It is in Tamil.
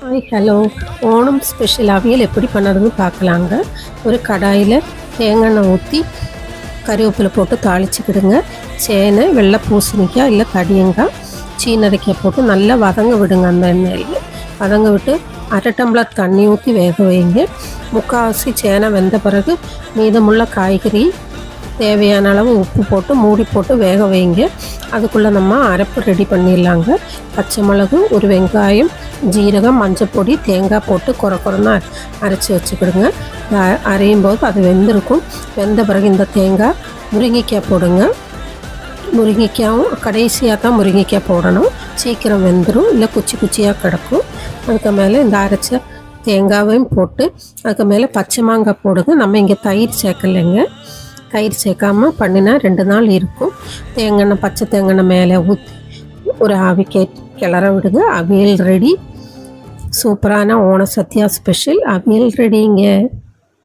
Hi hello. Onam special aviyal எப்படி பண்ணுறதுன்னு பார்க்கலாங்க. ஒரு கடாயில் தேங்காய் எண்ணெய் ஊற்றி கறிவேப்பிலை போட்டு தாளிச்சிக்கிடுங்க. சேனை, வெள்ளை பூசணிக்காய் இல்லை தடியங்காய், சீனரைக்காய் போட்டு நல்லா வதங்க விடுங்க. அந்த எண்ணெயில் வதங்க விட்டு அரை டம்ளர் தண்ணி ஊற்றி வேக வைங்க. முக்கால்வாசி சேனை வெந்த பிறகு மீதமுள்ள காய்கறி தேவையான அளவு உப்பு போட்டு மூடி போட்டு வேக வைங்க. அதுக்குள்ளே நம்ம அரைப்பு ரெடி பண்ணிடலாங்க. பச்சை மிளகு, ஒரு வெங்காயம், ஜீரகம், மஞ்சள் பொடி, தேங்காய் போட்டு குறைன்னு அரைச்சி வச்சுக்கிடுங்க. அரையும் போது அது வெந்திருக்கும். வெந்த பிறகு இந்த தேங்காய், முருங்கைக்காய் போடுங்க. முருங்கைக்காயும் கடைசியாக தான் முருங்கைக்காய் போடணும். சீக்கிரம் வெந்துடும், இல்லை குச்சி குச்சியாக கிடக்கும். அதுக்கு மேலே இந்த அரைச்ச தேங்காவையும் போட்டு அதுக்கு மேலே பச்சை மாங்காய் போடுங்க. நம்ம இங்கே தயிர் சேர்க்கலைங்க. தயிர் சேர்க்காமல் பண்ணினா 2 நாள் இருக்கும். தேங்காய், பச்சை தேங்காய் மேலே ஊற்றி ஒரு ஆவிக்கு கிளற விடுங்க. அவியல் ரெடி. சூப்பரான ஓண சத்யா ஸ்பெஷல் அவியல் ரெடிங்க.